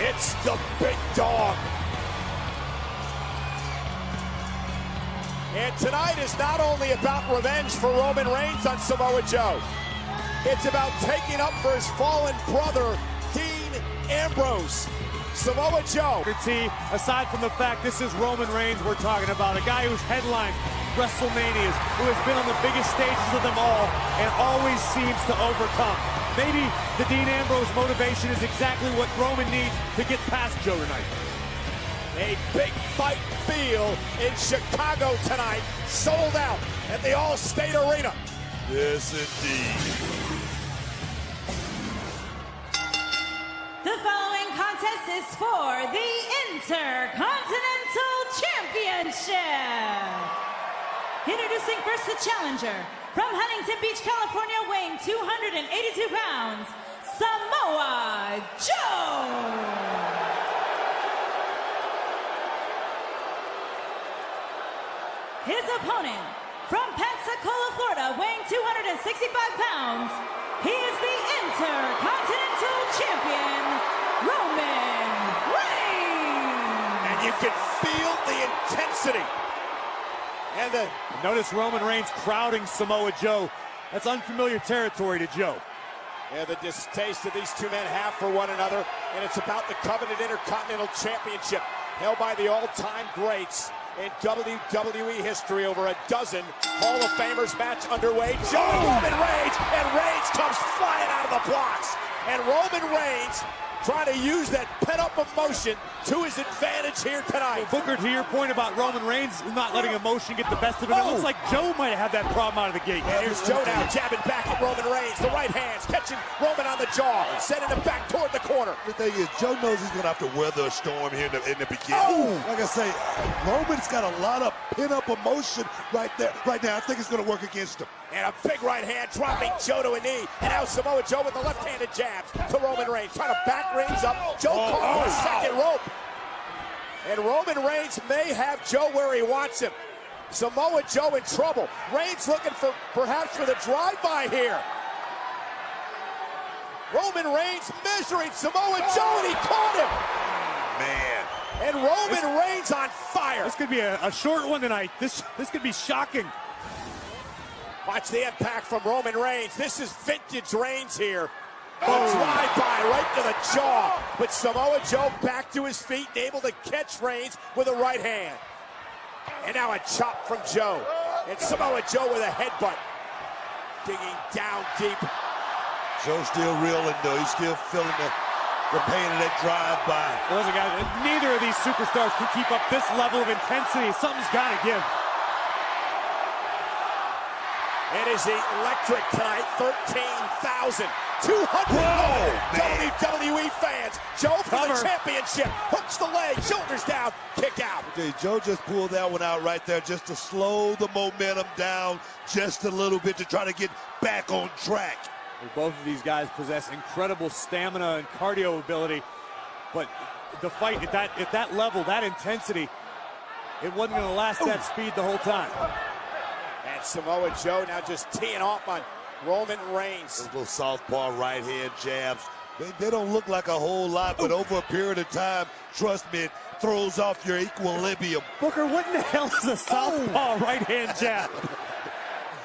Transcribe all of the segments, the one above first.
It's the big dog. And tonight is not only about revenge for Roman Reigns on Samoa Joe. It's about taking up for his fallen brother, Dean Ambrose. Samoa Joe. Aside from the fact this is Roman Reigns we're talking about, a guy who's headlined WrestleManias, who has been on the biggest stages of them all and always seems to overcome. Maybe the Dean Ambrose motivation is exactly what Roman needs to get past Joe tonight. A big fight feel in Chicago tonight, sold out at the All-State Arena. Yes, indeed. The following contest is for the Intercontinental Championship. Introducing first the challenger from Huntington Beach, California, weighing 282 pounds, Samoa Joe. His opponent, from Pensacola, Florida, weighing 265 pounds, he is the Intercontinental Champion, Roman Reigns. And you can feel the intensity. And notice Roman Reigns crowding Samoa Joe. That's unfamiliar territory to Joe. Yeah, the distaste that these two men have for one another, and it's about the coveted Intercontinental Championship, held by the all-time greats in WWE history. Over a dozen Hall of Famers match underway. Joe and Roman Reigns, and Reigns comes flying out of the blocks. And Roman Reigns trying to use that pent-up emotion to his advantage here tonight. Well, Booker, to your point about Roman Reigns not letting emotion get the best of him, it looks like Joe might have had that problem out of the gate. And here's Joe now jabbing back at Roman Reigns. The right hands catching Roman on the jaw, sending him back toward the corner. The thing is, Joe knows he's going to have to weather a storm here in the beginning. Like I say, Roman's got a lot of pent-up emotion right there. Right now, I think it's going to work against him. And a big right hand dropping Joe to a knee. And now Samoa Joe with the left-handed jabs to Roman Reigns. Trying to back Reigns up. Joe caught the second rope. And Roman Reigns may have Joe where he wants him. Samoa Joe in trouble. Reigns looking for perhaps for the drive-by here. Roman Reigns measuring Samoa Joe, and he caught him. Man. And Roman Reigns on fire. This could be a short one tonight. This could be shocking. Watch the impact from Roman Reigns. This is vintage Reigns here. Drive-by right to the jaw. But Samoa Joe back to his feet and able to catch Reigns with a right hand. And now a chop from Joe. And Samoa Joe with a headbutt. Digging down deep. Joe's still reeling, though. He's still feeling the pain of that drive-by. Listen, guys, neither of these superstars can keep up this level of intensity. Something's got to give. It is electric tonight. 13,200 WWE fans. Joe for the championship. Hooks the leg, shoulders down, kick out. Okay, Joe just pulled that one out right there just to slow the momentum down just a little bit to try to get back on track. Both of these guys possess incredible stamina and cardio ability, but the fight at that level, that intensity, it wasn't going to last that speed the whole time. And Samoa Joe now just teeing off on Roman Reigns. Those little southpaw right hand jabs. They don't look like a whole lot, but over a period of time, trust me, it throws off your equilibrium. Booker, what in the hell is a southpaw right hand jab?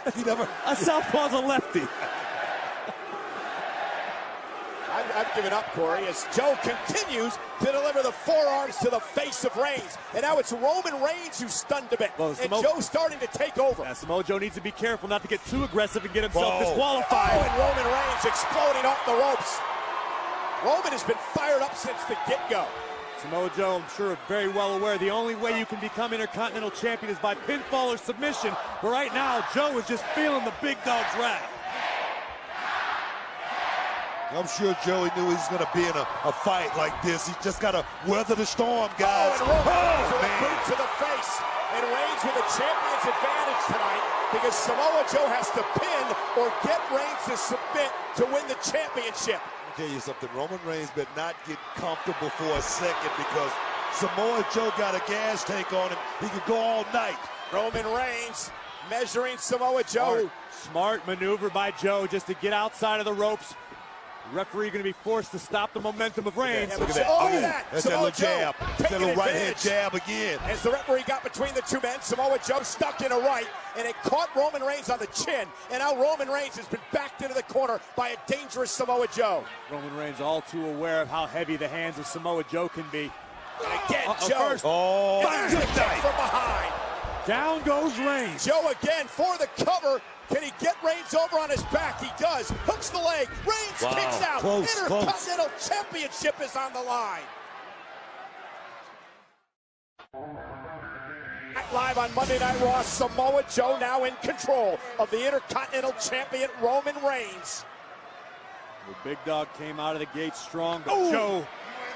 A southpaw's a lefty. I've given up, Corey, as Joe continues to deliver the forearms to the face of Reigns. And now it's Roman Reigns who's stunned a bit. Well, and Joe's starting to take over. Yeah, Samoa Joe needs to be careful not to get too aggressive and get himself disqualified. And Roman Reigns exploding off the ropes. Roman has been fired up since the get-go. Samoa Joe, I'm sure, very well aware the only way you can become Intercontinental Champion is by pinfall or submission. But right now, Joe is just feeling the big dog's wrath. I'm sure Joey knew he was going to be in a fight like this. He's just got to weather the storm, guys. And Roman with a boot to the face. And Reigns with a champion's advantage tonight because Samoa Joe has to pin or get Reigns to submit to win the championship. I'll tell you something. Roman Reigns better not get comfortable for a second because Samoa Joe got a gas tank on him. He could go all night. Roman Reigns measuring Samoa Joe. Smart maneuver by Joe just to get outside of the ropes. Referee going to be forced to stop the momentum of Reigns. Look at that. Oh, Look at that. That's that little jab. That's that little right-hand jab again. As the referee got between the two men, Samoa Joe stuck in a right, and it caught Roman Reigns on the chin. And now Roman Reigns has been backed into the corner by a dangerous Samoa Joe. Roman Reigns all too aware of how heavy the hands of Samoa Joe can be. And again, Joe. First. Oh, and there's the kick from behind. Down goes Reigns. Joe again for the cover. Can he get Reigns over on his back? He does. Hooks the leg. Reigns kicks out. Intercontinental Championship is on the line. Live on Monday Night Raw, Samoa Joe now in control of the Intercontinental Champion Roman Reigns. The big dog came out of the gate strong, but Joe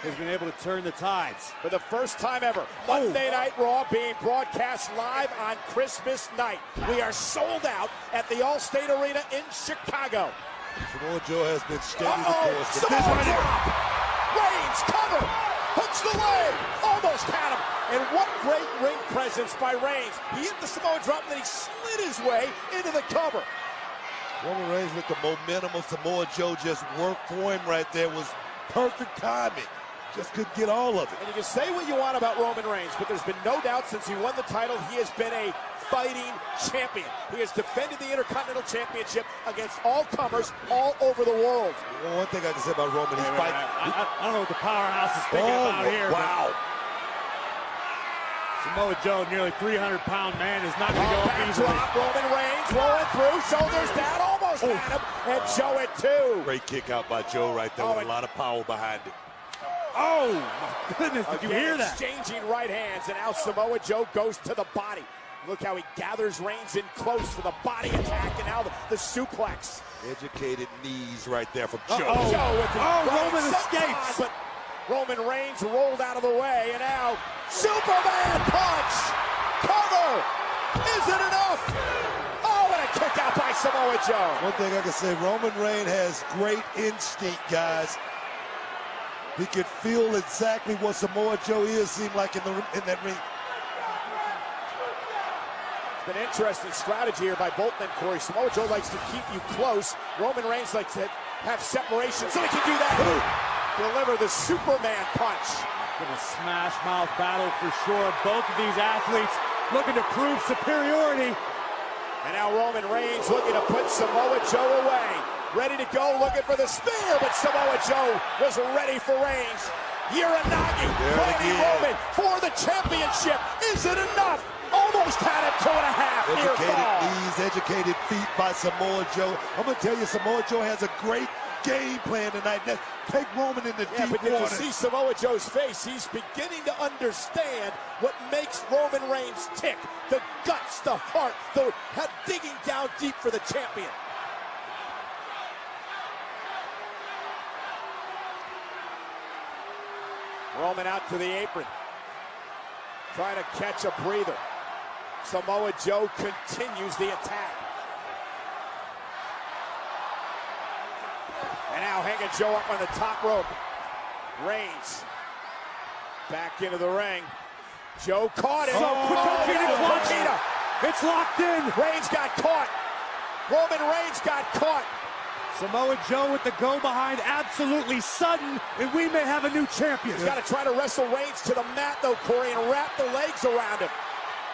has been able to turn the tides. For the first time ever, Monday Night Raw being broadcast live on Christmas night. We are sold out at the Allstate Arena in Chicago. Samoa Joe has been steady the course. Samoa drop! Reigns cover! Hooks the leg! Almost had him! And what great ring presence by Reigns. He hit the Samoa drop and then he slid his way into the cover. Roman Reigns with the momentum of Samoa Joe just worked for him right there. Was perfect timing. Just couldn't get all of it. And you can say what you want about Roman Reigns, but there's been no doubt since he won the title, he has been a fighting champion. He has defended the Intercontinental Championship against all comers all over the world. Well, one thing I can say about Roman, he's fighting. I don't know what the powerhouse is thinking about here. Wow. Samoa Joe, nearly 300-pound man, is not going to go up easily. Drop, Roman Reigns rolling through, shoulders down, almost had him, and Joe at two. Great kick out by Joe right there with a lot of power behind it. Oh, my goodness, did you hear that? Exchanging right hands, and now Samoa Joe goes to the body. Look how he gathers Reigns in close for the body attack, and now the suplex. Educated knees right there from Joe. Joe with the Roman escapes. But Roman Reigns rolled out of the way, and now Superman punch! Cover! Is it enough? Oh, and a kick out by Samoa Joe. One thing I can say, Roman Reigns has great instinct, guys. He can feel exactly what Samoa Joe is, seem like in that ring. It's been interesting strategy here by both men, Corey. Samoa Joe likes to keep you close. Roman Reigns likes to have separation, so he can do that. Deliver the Superman punch. Been a smash mouth battle for sure. Both of these athletes looking to prove superiority. And now Roman Reigns looking to put Samoa Joe away. Ready to go, looking for the spear, but Samoa Joe was ready for Reigns. Uranagi, planting Roman for the championship. Is it enough? Almost had it, 2.5. Educated knees, educated feet by Samoa Joe. I'm going to tell you, Samoa Joe has a great game plan tonight. Let's take Roman in the deep but water. you see Samoa Joe's face. He's beginning to understand what makes Roman Reigns tick. The guts, the heart, the digging down deep for the champion. Roman out to the apron, trying to catch a breather. Samoa Joe continues the attack. And now hanging Joe up on the top rope. Reigns back into the ring. Joe caught him. It's locked in. Reigns got caught. Roman Reigns got caught. Samoa Joe with the go behind, absolutely sudden, and we may have a new champion. He's got to try to wrestle Reigns to the mat, though, Corey, and wrap the legs around him.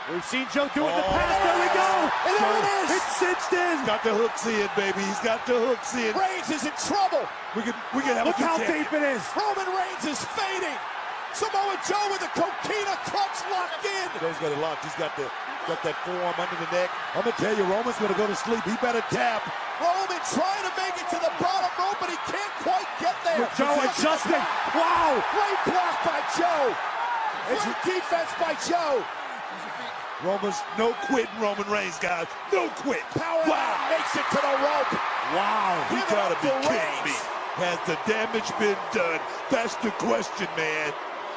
We've seen Joe do it in the past. There we go. And there it is. It's cinched in. He's got the hooks in, baby. He's got the hooks in. Reigns is in trouble. We can have Look how deep it is. Roman Reigns is fading. Samoa Joe with the coquina clutch locked in. Joe's got it locked. He's got that forearm under the neck. I'm going to tell you, Roman's going to go to sleep. He better tap. Roman trying to make it to the bottom rope, but he can't quite get there. Joe adjusting. Wow. Great block by Joe. It's defense by Joe. Roman's no quitting Roman Reigns, guys. No quit. Power makes it to the rope. Wow. You gotta be kidding me. Has the damage been done? That's the question, man.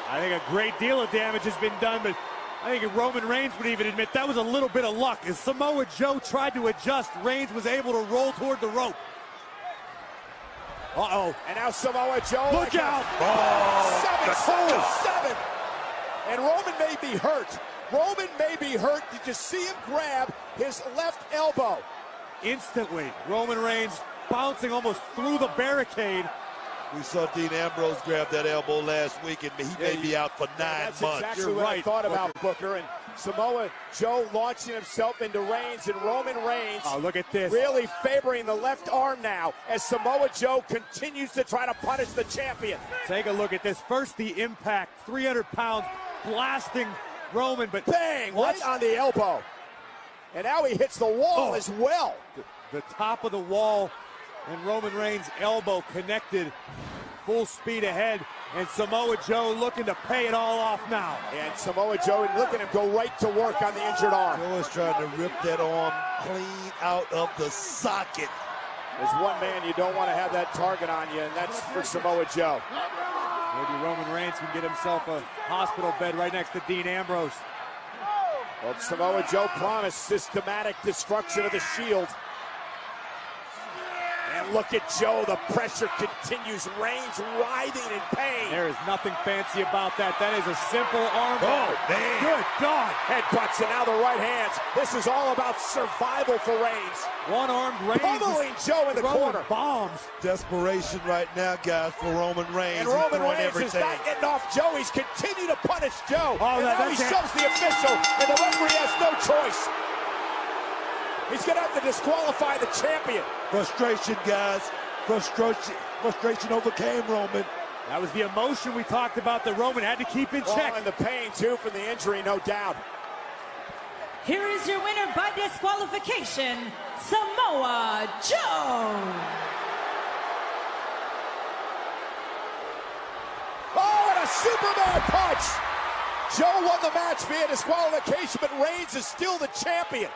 I think a great deal of damage has been done, but I think Roman Reigns would even admit that was a little bit of luck. As Samoa Joe tried to adjust, Reigns was able to roll toward the rope. Uh-oh. And now Samoa Joe. Look out. Oh, 7. And Roman may be hurt. Roman may be hurt. Did you see him grab his left elbow? Instantly, Roman Reigns bouncing almost through the barricade. We saw Dean Ambrose grab that elbow last week, and he may be out for 9 That's months. exactly You're what right, I thought about Booker. Booker. And Samoa Joe launching himself into Reigns, and Roman Reigns Look at this. really favoring the left arm now as Samoa Joe continues to try to punish the champion. Take a look at this. First, the impact, 300 pounds, blasting Roman, but Bang! watch Right on the elbow. And now he hits the wall as well. the top of the wall, and Roman Reigns' elbow connected, full speed ahead, and Samoa Joe looking to pay it all off now. And Samoa Joe, look at him go right to work on the injured arm. Joe is trying to rip that arm clean out of the socket. There's one man you don't want to have that target on you, and that's for Samoa Joe. Maybe Roman Reigns can get himself a hospital bed right next to Dean Ambrose. Well, Samoa Joe promised systematic destruction of the Shield. And look at Joe, the pressure continues. Reigns writhing in pain. There is nothing fancy about that. That is a simple arm bar. man. Good God. Headbutts and now the right hands. This is all about survival for Reigns. One-armed Reigns. Pummeling Joe in the corner. Bombs. Desperation right now, guys, for Roman Reigns. And Roman He's throwing Reigns is everything. not getting off Joe. He's continuing to punish Joe. And now he that's it. shoves the official, and the referee has no choice. He's going to have to disqualify the champion. Frustration, guys. Frustration overcame Roman. That was the emotion we talked about that Roman had to keep in check. And the pain, too, from the injury, no doubt. Here is your winner by disqualification, Samoa Joe. Oh, and a Superman punch! Joe won the match via disqualification, but Reigns is still the champion.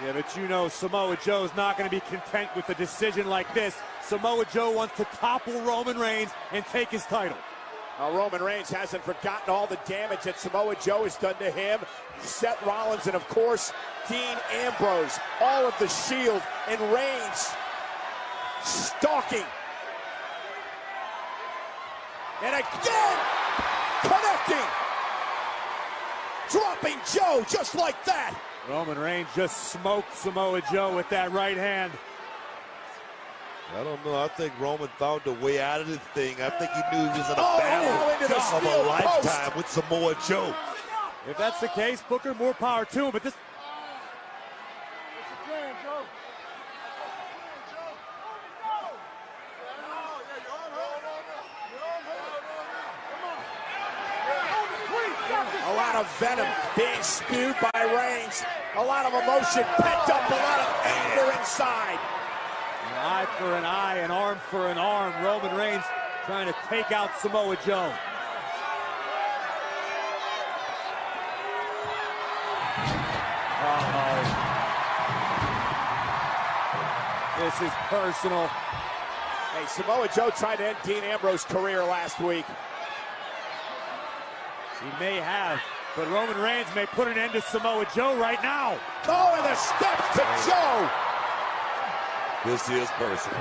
Yeah, but you know Samoa Joe's not going to be content with a decision like this. Samoa Joe wants to topple Roman Reigns and take his title. Roman Reigns hasn't forgotten all the damage that Samoa Joe has done to him, Seth Rollins, and of course, Dean Ambrose. All of the Shield, and Reigns stalking. And again, connecting. Dropping Joe just like that. Roman Reigns just smoked Samoa Joe with that right hand. I don't know. I think Roman found a way out of this thing. I think he knew he was in a into the battle of steel a lifetime post. with Samoa Joe. If that's the case, Booker, more power to him, but this... A lot of venom being spewed by Reigns. A lot of emotion pent up, a lot of anger inside. An eye for an eye, an arm for an arm. Roman Reigns trying to take out Samoa Joe. Uh-oh. This is personal. Hey, Samoa Joe tried to end Dean Ambrose's career last week. He may have, but Roman Reigns may put an end to Samoa Joe right now. Oh, and the steps to Joe. This is personal.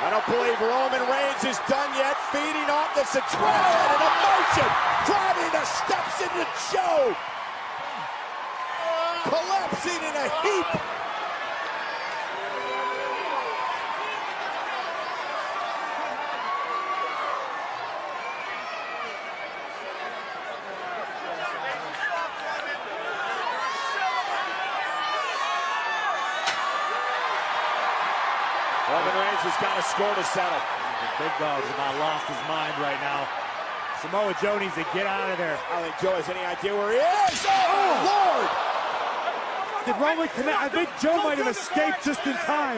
I don't believe Roman Reigns is done yet, feeding off this adrenaline and emotion, driving the steps into Joe, collapsing in a heap. Roman Reigns has got a score to settle. The big dog's about lost his mind right now. Samoa Joe needs to get out of there. I don't think Joe has any idea where he is. Oh, Lord! Did Roman connect? I think Joe might have escaped just in time.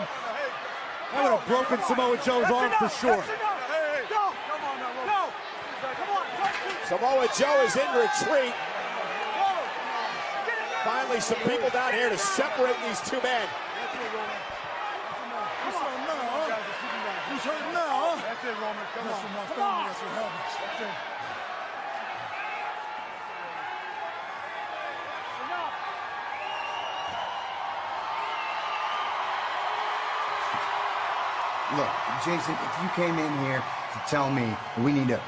That would have broken Samoa Joe's arm for sure. Samoa Joe is in retreat. Finally, some people down here to separate these two men. Look, Jason, if you came in here to tell me we need to,